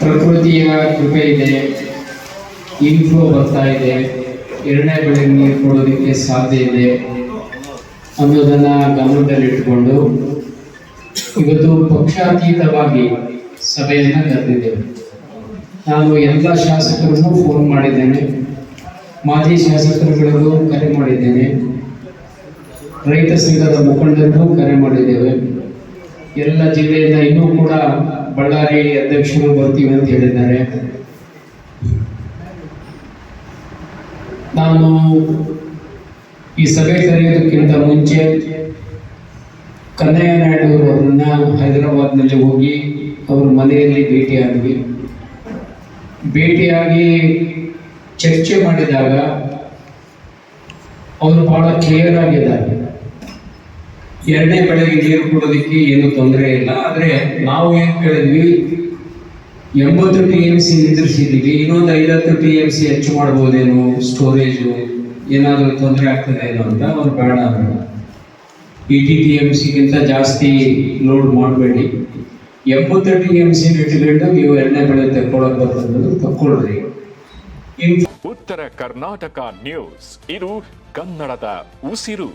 ಪ್ರಕೃತಿಯ ಕೃಪೆ ಇದೆ, ಇನ್ಫ್ಲೋ ಬರ್ತಾ ಇದೆ, ಎರಡನೇ ಬೆಳೆಗೆ ನೀರು ಕೊಡೋದಕ್ಕೆ ಸಾಧ್ಯ ಇದೆ ಅನ್ನೋದನ್ನು ಗಮನದಲ್ಲಿಟ್ಟುಕೊಂಡು ಇವತ್ತು ಪಕ್ಷಾತೀತವಾಗಿ ಸಭೆಯನ್ನು ಕರೆದಿದ್ದೇವೆ. ನಾನು ಎಲ್ಲ ಶಾಸಕರನ್ನು ಫೋನ್ ಮಾಡಿದ್ದೇನೆ, ಮಾಜಿ ಶಾಸಕರುಗಳಿಗೂ ಕರೆ ಮಾಡಿದ್ದೇನೆ, ರೈತ ಸಂಘದ ಮುಖಂಡರಿಗೂ ಕರೆ ಮಾಡಿದ್ದೇವೆ. ಎಲ್ಲ ಜಿಲ್ಲೆಯಿಂದ ಇನ್ನೂ ಕೂಡ ಬಳ್ಳಾರಿ ಅಧ್ಯಕ್ಷರು ಬರ್ತೀವಿ ಅಂತ ಹೇಳಿದ್ದಾರೆ. ನಾನು ಈ ಸಭೆ ಕರೆಯೋದಕ್ಕಿಂತ ಮುಂಚೆ ಕನ್ನಯ್ಯ ನಾಯ್ಡು ಅವರನ್ನ ಹೈದರಾಬಾದ್ನಲ್ಲಿ ಹೋಗಿ ಅವ್ರ ಮನೆಯಲ್ಲಿ ಭೇಟಿಯಾಗಿ ಚರ್ಚೆ ಮಾಡಿದಾಗ ಅವರು ಬಹಳ ಕ್ಲಿಯರ್ ಆಗಿದ್ದಾರೆ. ಎರಡನೇ ಬೆಳೆಗೆ ನೀರು ಕೊಡೋದಕ್ಕೆ ಏನು ತೊಂದರೆ ಇಲ್ಲ, ಆದರೆ ನಾವು ಏನು ಕೇಳಿದ್ವಿ, 80 TMC ನಿಂದಿರಿಸಿದ್ದೀವಿ, ಇನ್ನೊಂದು 50 TMC ಹೆಚ್ಚು ಮಾಡ್ಬೋದೇನು, ಸ್ಟೋರೇಜು ಏನಾದರೂ ತೊಂದರೆ ಆಗ್ತದೆ ಏನೋ ಅಂತ. ಅವ್ರು ಬೇಡ ಅವರು 80 TMCಗಿಂತ ಜಾಸ್ತಿ ಲೋಡ್ ಮಾಡಬೇಡಿ, 80 TMC ಇಟ್ಕೊಂಡು ನೀವು ಎರಡನೇ ಬೆಳೆ ತಗೊಳಕ್ ಬರ್ತದೆ ತಗೊಳ್ರಿ. ಉತ್ತರ ಕರ್ನಾಟಕ ನ್ಯೂಸ್, ಇದು ಕನ್ನಡದ ಉಸಿರು.